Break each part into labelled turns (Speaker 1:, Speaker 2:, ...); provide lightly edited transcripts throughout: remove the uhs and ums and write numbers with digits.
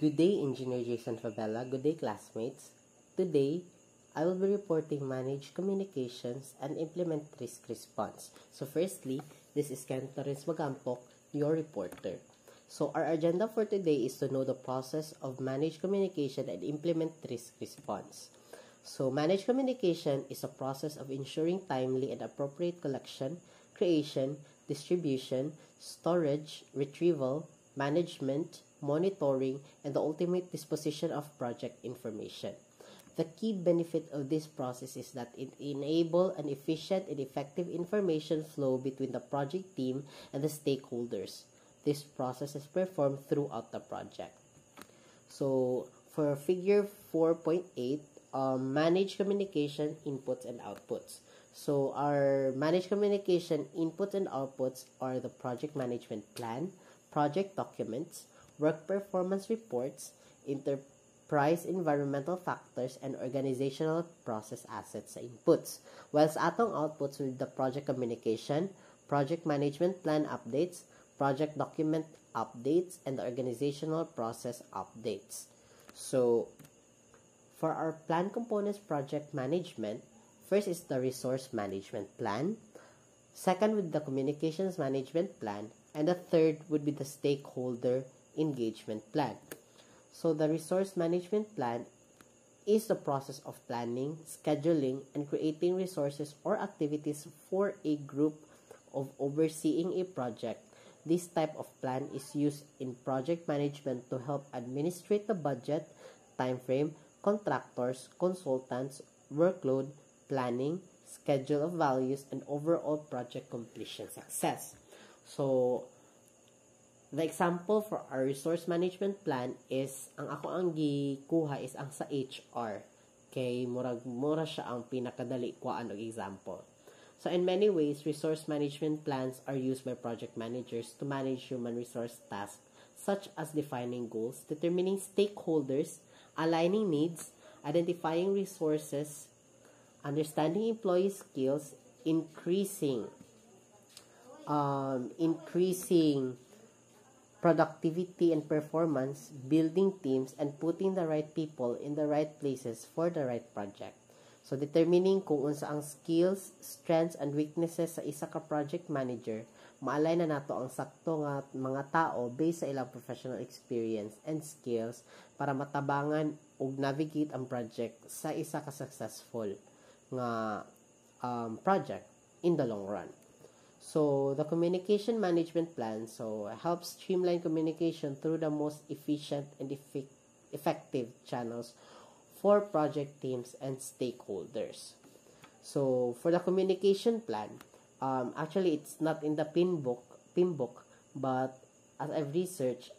Speaker 1: Good day, Engineer Jason Favela. Good day, classmates. Today, I will be reporting manage communications and implement risk response. So firstly, this is Ken Torres Magampok, your reporter. So our agenda for today is to know the process of manage communication and implement risk response. So manage communication is a process of ensuring timely and appropriate collection, creation, distribution, storage, retrieval, management, monitoring, and the ultimate disposition of project information. The key benefit of this process is that it enables an efficient and effective information flow between the project team and the stakeholders. This process is performed throughout the project. So, for figure 4.8, manage communication inputs and outputs. So, our managed communication inputs and outputs are the project management plan, project documents, work performance reports, enterprise environmental factors, and organizational process assets sa inputs. Whilst atong outputs with the project communication, project management plan updates, project document updates, and the organizational process updates. So, for our plan components project management, first is the resource management plan, second with the communications management plan, and the third would be the stakeholder engagement plan. So the resource management plan is the process of planning, scheduling, and creating resources or activities for a group of overseeing a project. This type of plan is used in project management to help administrate the budget, time frame, contractors, consultants, workload, planning, schedule of values, and overall project completion success. So, the example for our resource management plan is, ang gikuha is ang sa HR. Kay mura siya ang pinakadali kuhaan og example. So, in many ways, resource management plans are used by project managers to manage human resource tasks such as defining goals, determining stakeholders, aligning needs, identifying resources, understanding employee skills, increasing productivity and performance, building teams, and putting the right people in the right places for the right project. So, determining kung unsa ang skills, strengths, and weaknesses sa isa ka project manager, maalay na nato ang sakto nga mga tao based sa ilang professional experience and skills para matabangan ug navigate ang project sa isa ka successful nga project in the long run. So, the communication management plan helps streamline communication through the most efficient and effective channels for project teams and stakeholders. So, for the communication plan, actually it's not in the PIM book, but as I've researched,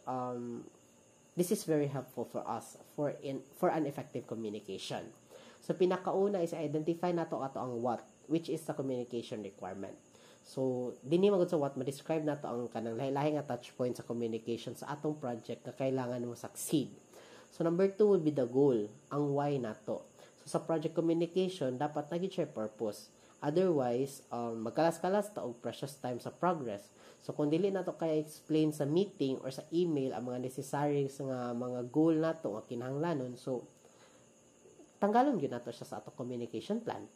Speaker 1: this is very helpful for us for an effective communication. So, pinakauna is identify nato ato ang what, which is the communication requirement. So, dini magud sa what, ma-describe nato ang kanang lahi-lahi nga touch point sa communication sa atong project na kailangan mo succeed. So, number 2 would be the goal, ang why nato. So, sa project communication, dapat nag-share purpose. Otherwise, magkalas-kalas ta og precious time sa progress. So, kung dili nato kaya explain sa meeting or sa email ang mga necessary nga mga goal nato nga kinahanglanon, so tanggalon gyud nato siya sa atong communication plan.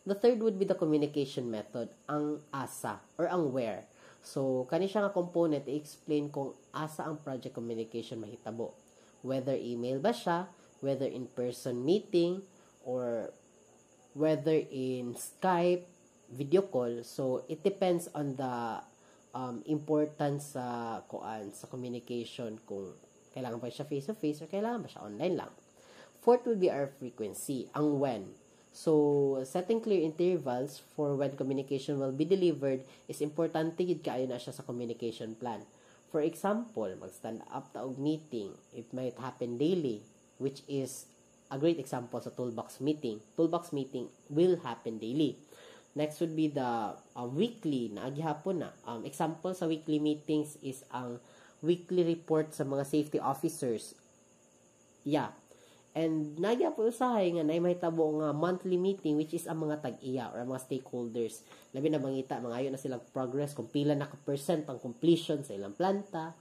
Speaker 1: The third would be the communication method, ang asa or ang where. So, kani siya nga component i-explain kung asa ang project communication mahitabo. Whether email ba siya, whether in-person meeting, or whether in Skype, video call. So, it depends on the importance sa communication, kung kailangan ba siya face-to-face or kailangan ba siya online lang. Fourth would be our frequency, ang when. So, setting clear intervals for when communication will be delivered is importante gid kaayo na siya sa communication plan. For example, mag-stand up ta og meeting, it might happen daily, which is a great example sa toolbox meeting. Toolbox meeting will happen daily. Next would be the weekly na agihapon na. Example sa weekly meetings is ang weekly report sa mga safety officers. Yeah. And nagya po usahay nga na may tabo nga monthly meeting which is ang mga tag-iya or ang mga stakeholders. Labi na mangita, mangayo na silang progress, kung pila na ka percent ang completion sa ilang planta,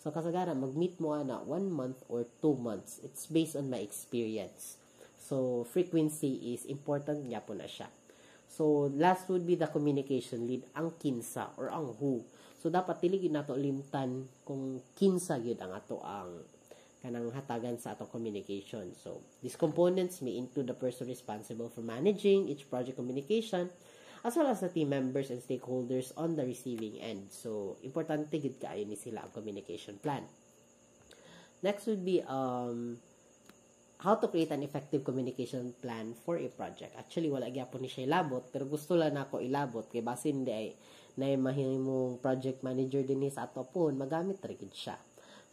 Speaker 1: So kasagaran mag-meet mo na 1 month or 2 months. It's based on my experience. So frequency is important nga po na siya. So last would be the communication lead, ang kinsa or ang who. So dapat dili nato limtan kung kinsa gyud ang ato ang kanang hatagan sa atong communication. So these components may include the person responsible for managing each project communication, as well as the team members and stakeholders on the receiving end. So, importante gid kaayo ni sila ang communication plan. Next would be how to create an effective communication plan for a project. Actually, wala gyapon ni siya ilabot, pero gusto lang nako ilabot kay basin di ay na mahimong project manager din sa ato pon magamit ra gid siya.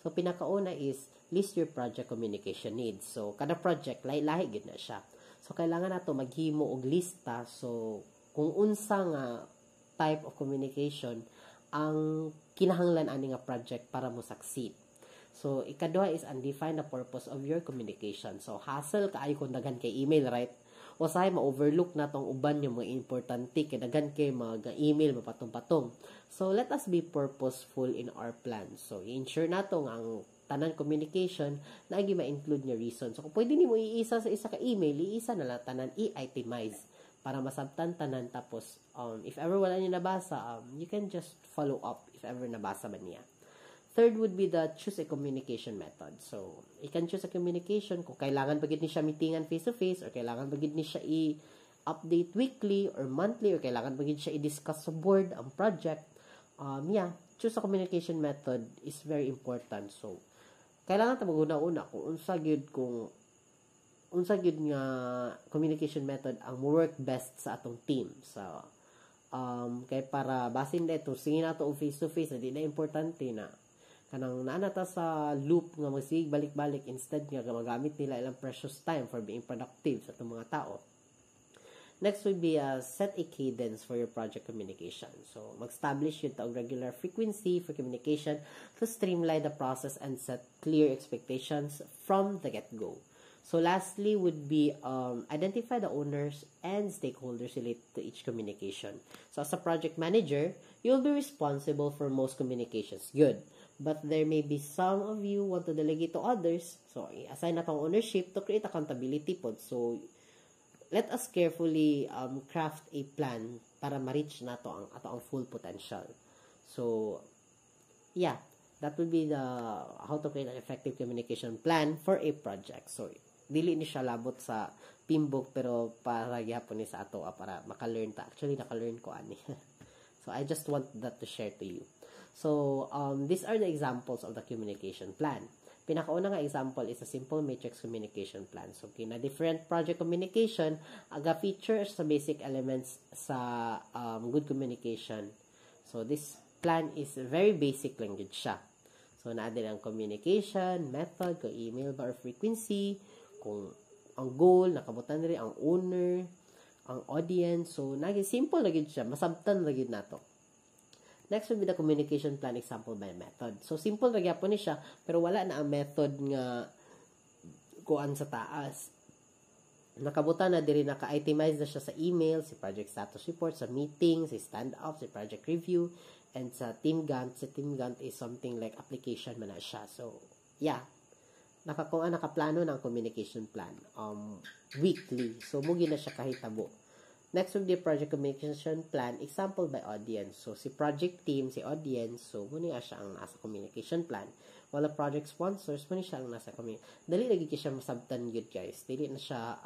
Speaker 1: So, pinakauna is list your project communication needs. So, kada project lahi gid na siya. So, kailangan nato maghimo og lista. So, kung unsa nga type of communication ang kinahanglan ani nga project para mo succeed. So, ikaduha is undefine the purpose of your communication. So, hassle kaayo kung daghan kay email, right? O sahay ma-overlook na tong uban yung mga importante kay daghan kay mga email mapatong-patong. So, let us be purposeful in our plan. So, i-ensure nato nga ang tanan communication na agi ma-include nga reason. So, kung pwede nimo iisa sa isa ka email, iisa na lang tanan i-itemize para masabtan tanan tapos if ever wala niya nabasa, you can just follow up if ever nabasa man niya. Third would be the choose a communication method. So, you can choose a communication kung kailangan bagid ni siya meetingan face-to-face or kailangan bagid ni siya i-update weekly or monthly or kailangan bagid siya i-discuss sa board ang project. Choose a communication method is very important. So, kailangan ta maguna-una kung unsa gyud nga communication method ang work best sa atong team. So, kay para basin dito, sige na to face-to-face, di na importante na kanang naanata sa loop nga magsig balik-balik instead nga magamit nila ilang precious time for being productive sa itong mga tao. Next would be set a cadence for your project communication. So, mag-establish yun taong regular frequency for communication to streamline the process and set clear expectations from the get-go. So, lastly would be identify the owners and stakeholders related to each communication. So, as a project manager, you'll be responsible for most communications. Good. But there may be some of you want to delegate to others. So, i-assign na tong ownership to create accountability pod. So, let us carefully craft a plan para ma-reach na to ang full potential. So, yeah, that would be the how to create an effective communication plan for a project. So, dili ni siya labot sa pimbok pero para gyapon ni sa ato para maka-learn ta. Actually, naka-learn ko ani. So, I just want that to share to you. So, these are the examples of the communication plan. Pinakauna nga example is a simple matrix communication plan. So, kina different project communication, aga features sa basic elements sa good communication. So, this plan is very basic lang gid siya. So, naadin ang communication, method, kung email ba or frequency, kung ang goal, nakabutan rin ang owner, ang audience. So, naging simple lagi siya. Masabtan lagi na to. Next would be the communication plan example by method. So, simple lagi po ni siya, pero wala na ang method nga kuan sa taas. Nakabutan na diri naka-itemize na siya sa email, si project status report, sa meeting, si stand-up, si project review, and sa team Gantt. Sa team Gantt is something like application man na siya. So, yeah. Nakaplano ng communication plan weekly. So, mugi na siya kahitabo. Next would be project communication plan, example by audience. So, si project team, si audience, so, muna siya ang nasa communication plan. While the project sponsors, muna siya ang nasa communication. Dali lagi siya masabtan good guys. Dili na siya,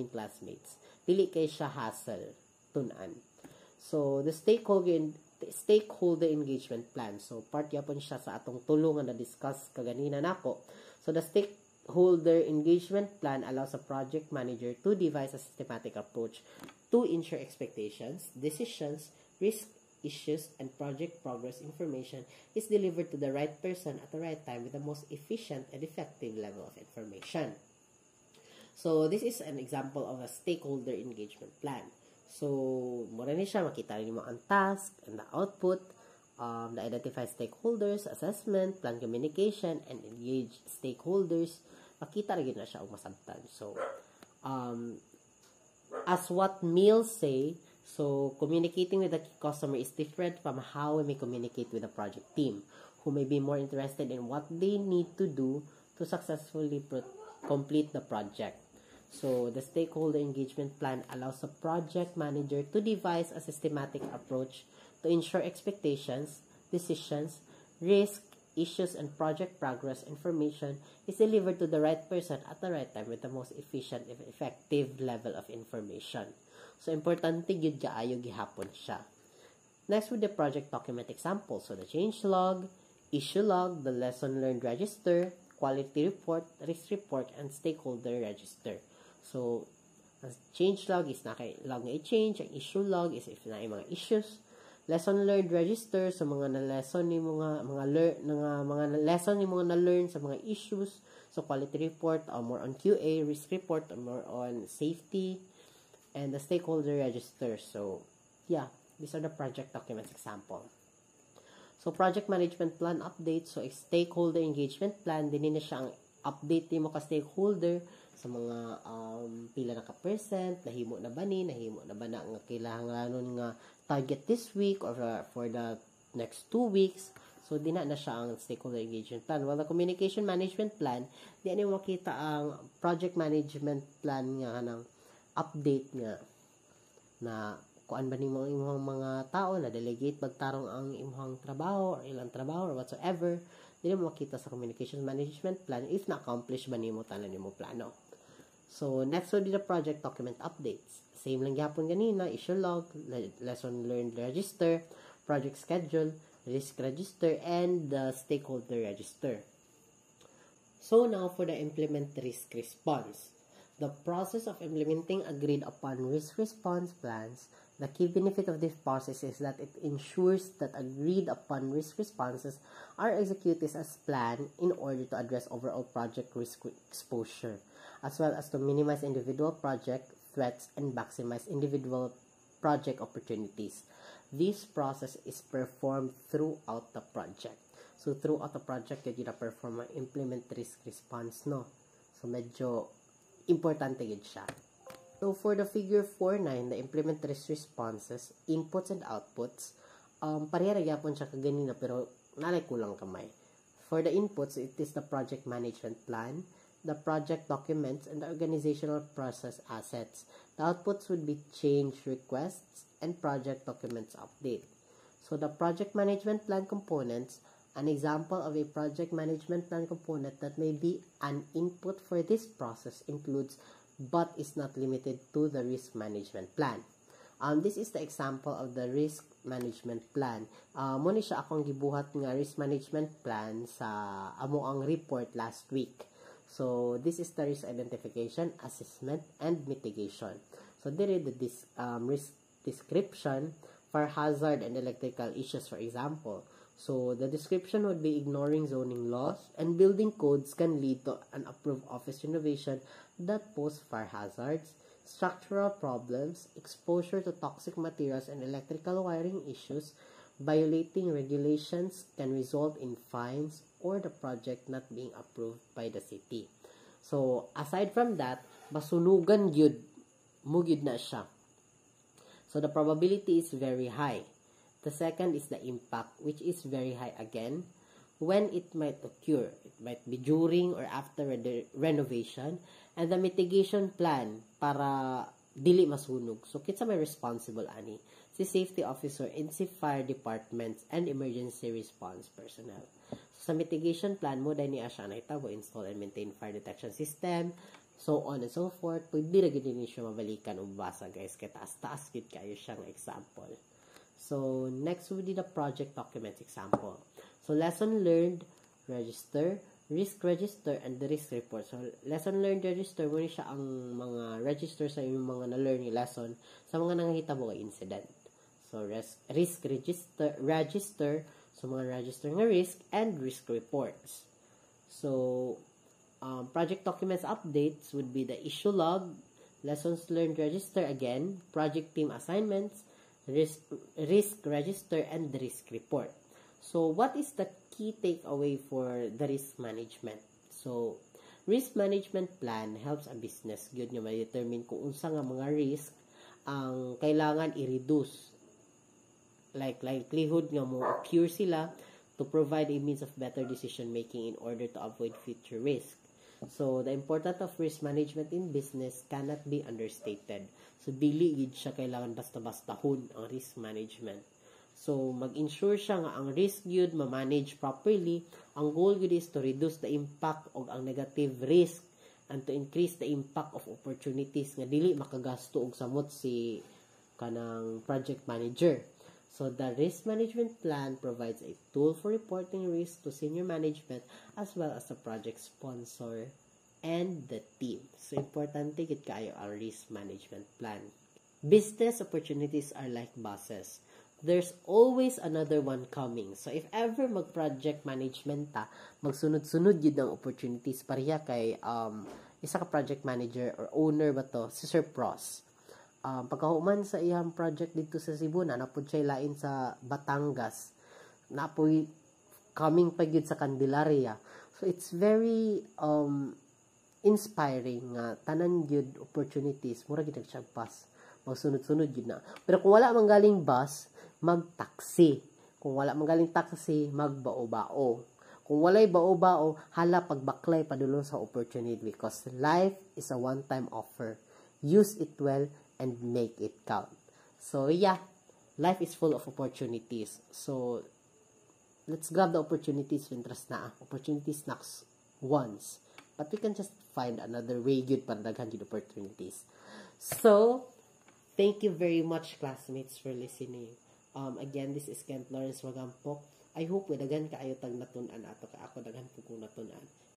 Speaker 1: classmates. Dili kay siya hassle, tunan. So, the stakeholder engagement plan. So, part yapon siya sa atong tulungan na discuss kaganina nako. So, the stakeholder engagement plan allows a project manager to devise a systematic approach to ensure expectations, decisions, risk issues, and project progress information is delivered to the right person at the right time with the most efficient and effective level of information. So, this is an example of a stakeholder engagement plan. So, mura ni siya, makita rin mo ang task and the output, the identify stakeholders, assessment, plan communication, and engage stakeholders. Makita rin na siya ang masabtan. So, as what Mills say, so communicating with the customer is different from how we may communicate with the project team. who may be more interested in what they need to do to successfully complete the project. So, the stakeholder engagement plan allows the project manager to devise a systematic approach to ensure expectations, decisions, risk, issues, and project progress information is delivered to the right person at the right time with the most efficient and effective level of information. So, importante gyud kaayo gihapon siya. Next with the project document example. So, the change log, issue log, the lesson learned register, quality report, risk report, and stakeholder register. So, ang change log is log na i-change. Ang issue log is if na mga issues. Lesson learned register sa mga na-lesson ni mga lesson ni mga na-learn sa mga issues. So, quality report more on QA, risk report more on safety, and the stakeholder register. So, yeah, these are the project documents example. So, project management plan update. So, stakeholder engagement plan, din na siya ang update mo ka stakeholder sa mga pila na ka-percent, nahimo na ba na nga kailangan nga target this week or for the next 2 weeks. So, di na siya ang stakeholder engagement plan. While the communication management plan, di na makita ang project management plan nga ng update nga na kuan ba nimo imong mga tao na delegate pagtarong ang imong trabaho or ilang trabaho or whatsoever. Di na makita sa communication management plan if na-accomplish ba nimo tanan nimo plano. So, next would be the project document updates. Same lang yapon ganina, issue log, lesson learned register, project schedule, risk register, and the stakeholder register. So, now for the implement risk response. The process of implementing agreed upon risk response plans, the key benefit of this process is that it ensures that agreed upon risk responses are executed as planned in order to address overall project risk exposure, as well as to minimize individual project threats and maximize individual project opportunities. This process is performed throughout the project. So, throughout the project, you perform ang implement risk response, no? So, medyo importante yun siya. So, for the figure 4.9, the implement risk responses, inputs and outputs, pareha gyapon siya kaganina pero nalay kulang kamay. For the inputs, it is the project management plan, the project documents, and the organizational process assets. The outputs would be change requests and project documents update. So, the project management plan components, an example of a project management plan component that may be an input for this process includes but is not limited to the risk management plan. This is the example of the risk management plan. Muna siya akong gibuhat nga risk management plan sa amo ang report last week. So, this is the risk identification, assessment, and mitigation. So, there is the risk description for hazard and electrical issues, for example. So, the description would be ignoring zoning laws and building codes can lead to unapproved office renovation that pose fire hazards, structural problems, exposure to toxic materials and electrical wiring issues, violating regulations can result in fines or the project not being approved by the city. So, aside from that, masunugan gyud mo gyud na siya. So, the probability is very high. The second is the impact, which is very high again. When it might occur, it might be during or after renovation, and the mitigation plan para dili masunog. So, kitsa may responsible ani si safety officer and si fire departments and emergency response personnel. So, sa mitigation plan mo, dahil niya siya na itabo, install and maintain fire detection system, so on and so forth. Pwede na gini siya mabalikan o basa, guys. Kaya taas-taas gid kayo siyang example. So, next will be the project documents example. So, lesson learned register, risk register, and the risk report. So, lesson learned register, muna siya ang mga register sa yung mga na-learn yung lesson sa mga nangahitabo kay incident. So, risk register, so mga register nga risk, and risk reports. So, project documents updates would be the issue log, lessons learned register again, project team assignments, risk register, and the risk report. So, what is the key takeaway for the risk management? So, risk management plan helps a business gyud nga ma-determine kung unsa nga mga risk ang kailangan i-reduce. Like likelihood nga mo occur sila to provide a means of better decision making in order to avoid future risk. So, the importance of risk management in business cannot be understated. So, dili gid siya kailangan basta-bastahon ang risk management. So, mag-ensure siya nga ang risk yun ma-manage properly. Ang goal yun is to reduce the impact of ang negative risk and to increase the impact of opportunities nga dili makagasto og samot si kanang project manager. So, the risk management plan provides a tool for reporting risk to senior management as well as the project sponsor and the team. So, importante gid kaayo ang risk management plan. Business opportunities are like buses. There's always another one coming. So, if ever mag-project management ta, magsunod-sunod yun ang opportunities. Pareha kay isa ka project manager or owner ba to, si Sir Pros. Pagkahuman sa iyang project dito sa Cebu, napod siya lain sa Batangas. Napoy coming pa yun sa Candelaria. So, it's very inspiring nga tanan yun opportunities. Mura gid siya bus. Magsunod-sunod yun na. Pero kung wala man galing bus, mag-taxi. Kung wala man galing taxi, mag-bao-bao. Kung walay bao-bao, hala pagbaklay padulong sa opportunity because life is a one-time offer. Use it well and make it count. So, yeah, life is full of opportunities. So, let's grab the opportunities when trust na. Opportunities knocks once. But we can just find another way good para daghan yung opportunities. So, thank you very much, classmates, for listening. Again, this is Kent Lawrence Magampok. I hope daghan kaayo tag natunan ato ka ako daghan ko kung natunan.